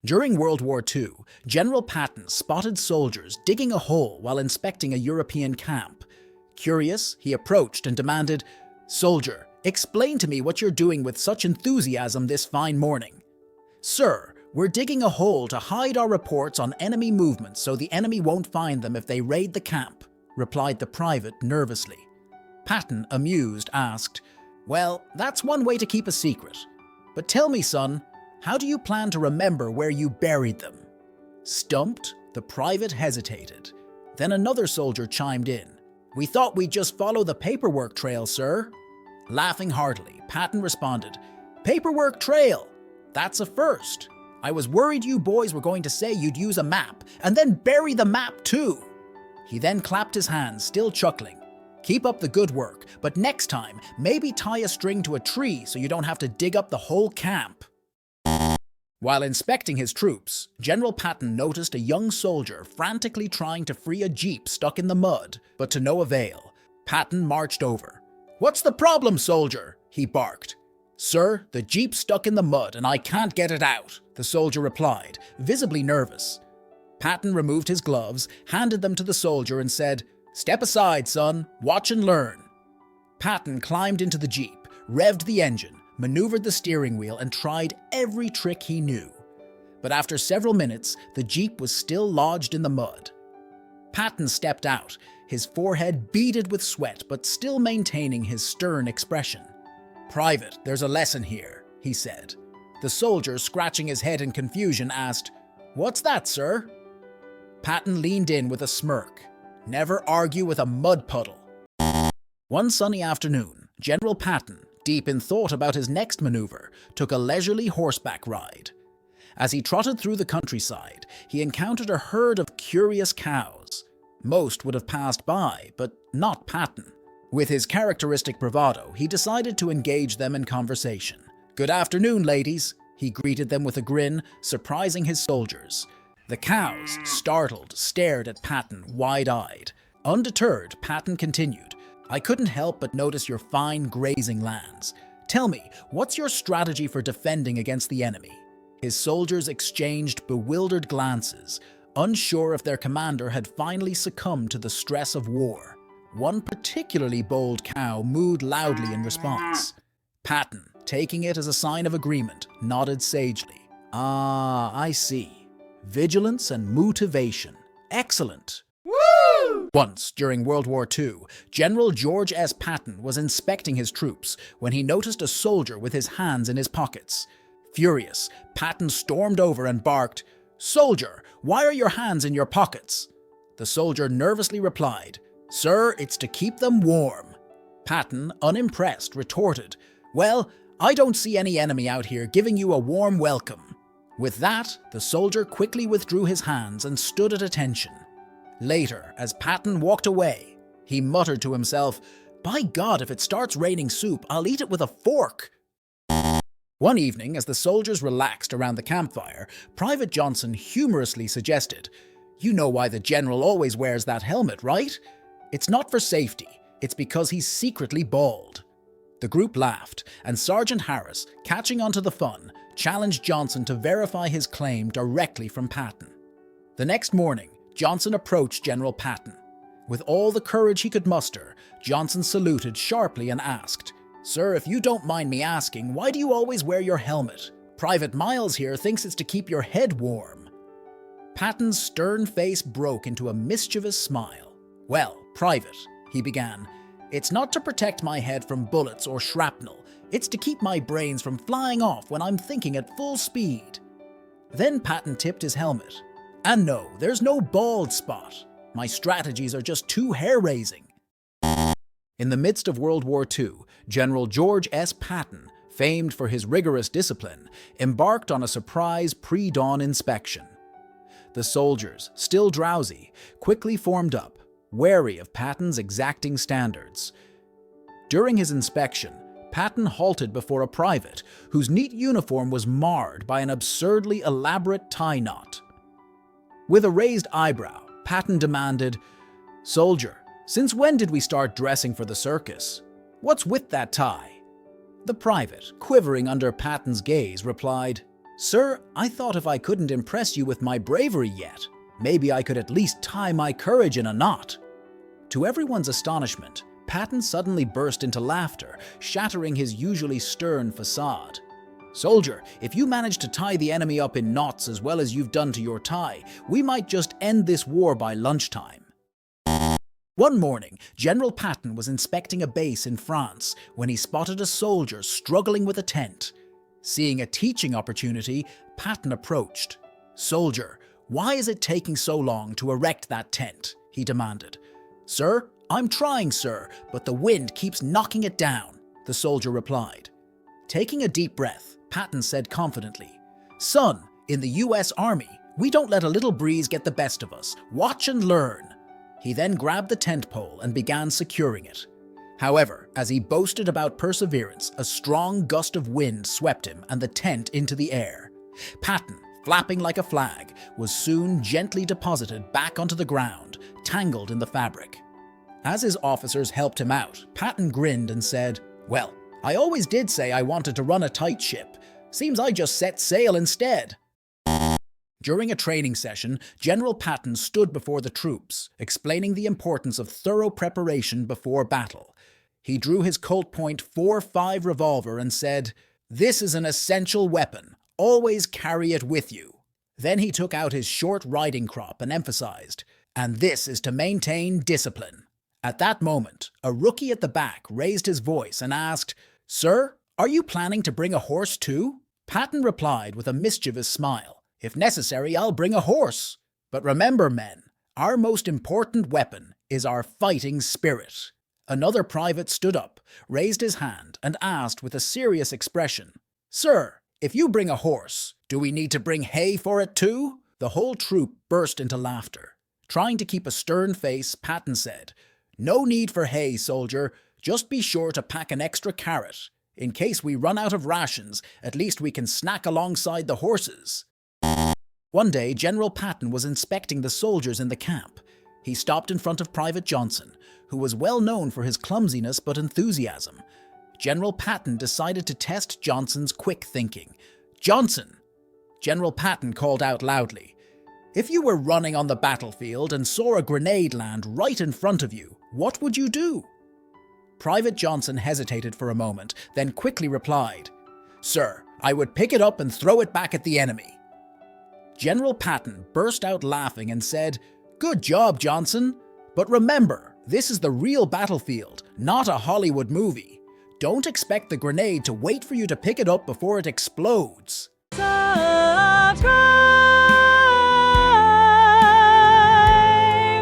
During World War II, General Patton spotted soldiers digging a hole while inspecting a European camp. Curious, he approached and demanded, "Soldier, explain to me what you're doing with such enthusiasm this fine morning." "Sir, we're digging a hole to hide our reports on enemy movements so the enemy won't find them if they raid the camp," replied the private nervously. Patton, amused, asked, "Well, that's one way to keep a secret. But tell me, son, how do you plan to remember where you buried them?" Stumped, the private hesitated. Then another soldier chimed in. "We thought we'd just follow the paperwork trail, sir." Laughing heartily, Patton responded, "Paperwork trail? That's a first. I was worried you boys were going to say you'd use a map and then bury the map too." He then clapped his hands, still chuckling. "Keep up the good work, but next time, maybe tie a string to a tree so you don't have to dig up the whole camp." While inspecting his troops, General Patton noticed a young soldier frantically trying to free a jeep stuck in the mud, but to no avail. Patton marched over. "What's the problem, soldier?" he barked. "Sir, the jeep's stuck in the mud and I can't get it out," the soldier replied, visibly nervous. Patton removed his gloves, handed them to the soldier and said, "Step aside, son. Watch and learn." Patton climbed into the jeep, revved the engine, maneuvered the steering wheel, and tried every trick he knew. But after several minutes, the jeep was still lodged in the mud. Patton stepped out, his forehead beaded with sweat but still maintaining his stern expression. "Private, there's a lesson here," he said. The soldier, scratching his head in confusion, asked, "What's that, sir?" Patton leaned in with a smirk. "Never argue with a mud puddle." One sunny afternoon, General Patton, deep in thought about his next maneuver, took a leisurely horseback ride. As he trotted through the countryside, he encountered a herd of curious cows. Most would have passed by, but not Patton. With his characteristic bravado, he decided to engage them in conversation. "Good afternoon, ladies," he greeted them with a grin, surprising his soldiers. The cows, startled, stared at Patton wide-eyed. Undeterred, Patton continued, "I couldn't help but notice your fine grazing lands. Tell me, what's your strategy for defending against the enemy?" His soldiers exchanged bewildered glances, unsure if their commander had finally succumbed to the stress of war. One particularly bold cow mooed loudly in response. Patton, taking it as a sign of agreement, nodded sagely. "Ah, I see. Vigilance and motivation. Excellent." Woo! Once, during World War II, General George S. Patton was inspecting his troops when he noticed a soldier with his hands in his pockets. Furious, Patton stormed over and barked, "Soldier, why are your hands in your pockets?" The soldier nervously replied, "Sir, it's to keep them warm." Patton, unimpressed, retorted, "Well, I don't see any enemy out here giving you a warm welcome." With that, the soldier quickly withdrew his hands and stood at attention. Later, as Patton walked away, he muttered to himself, "By God, if it starts raining soup, I'll eat it with a fork." One evening, as the soldiers relaxed around the campfire, Private Johnson humorously suggested, "You know why the general always wears that helmet, right? It's not for safety, it's because he's secretly bald." The group laughed, and Sergeant Harris, catching onto the fun, challenged Johnson to verify his claim directly from Patton. The next morning, Johnson approached General Patton. With all the courage he could muster, Johnson saluted sharply and asked, "Sir, if you don't mind me asking, why do you always wear your helmet? Private Miles here thinks it's to keep your head warm." Patton's stern face broke into a mischievous smile. "Well, Private," he began, "it's not to protect my head from bullets or shrapnel. It's to keep my brains from flying off when I'm thinking at full speed." Then Patton tipped his helmet. "And no, there's no bald spot. My strategies are just too hair-raising." In the midst of World War II, General George S. Patton, famed for his rigorous discipline, embarked on a surprise pre-dawn inspection. The soldiers, still drowsy, quickly formed up, wary of Patton's exacting standards. During his inspection, Patton halted before a private whose neat uniform was marred by an absurdly elaborate tie knot. With a raised eyebrow, Patton demanded, "Soldier, since when did we start dressing for the circus? What's with that tie?" The private, quivering under Patton's gaze, replied, Sir, I thought if I couldn't impress you with my bravery yet, maybe I could at least tie my courage in a knot. To everyone's astonishment, Patton suddenly burst into laughter, shattering his usually stern facade. Soldier, if you manage to tie the enemy up in knots as well as you've done to your tie, we might just end this war by lunchtime. One morning, General Patton was inspecting a base in France when he spotted a soldier struggling with a tent. Seeing a teaching opportunity, Patton approached. "Soldier, why is it taking so long to erect that tent?" he demanded. "Sir, I'm trying, sir, but the wind keeps knocking it down," the soldier replied. Taking a deep breath, Patton said confidently, "Son, in the US Army, we don't let a little breeze get the best of us. Watch and learn." He then grabbed the tent pole and began securing it. However, as he boasted about perseverance, a strong gust of wind swept him and the tent into the air. Patton, flapping like a flag, was soon gently deposited back onto the ground, tangled in the fabric. As his officers helped him out, Patton grinned and said, "Well, I always did say I wanted to run a tight ship. Seems I just set sail instead." During a training session, General Patton stood before the troops, explaining the importance of thorough preparation before battle. He drew his Colt Point .45 revolver and said, "This is an essential weapon. Always carry it with you." Then he took out his short riding crop and emphasized, "And this is to maintain discipline." At that moment, a rookie at the back raised his voice and asked, "Sir, are you planning to bring a horse too?" Patton replied with a mischievous smile, "If necessary, I'll bring a horse. But remember, men, our most important weapon is our fighting spirit." Another private stood up, raised his hand, and asked with a serious expression, "Sir, if you bring a horse, do we need to bring hay for it too?" The whole troop burst into laughter. Trying to keep a stern face, Patton said, "No need for hay, soldier. Just be sure to pack an extra carrot. In case we run out of rations, at least we can snack alongside the horses." One day, General Patton was inspecting the soldiers in the camp. He stopped in front of Private Johnson, who was well known for his clumsiness but enthusiasm. General Patton decided to test Johnson's quick thinking. "Johnson!" General Patton called out loudly, "If you were running on the battlefield and saw a grenade land right in front of you, what would you do?" Private Johnson hesitated for a moment, then quickly replied, "Sir, I would pick it up and throw it back at the enemy." General Patton burst out laughing and said, "Good job, Johnson. But remember, this is the real battlefield, not a Hollywood movie. Don't expect the grenade to wait for you to pick it up before it explodes." Subscribe!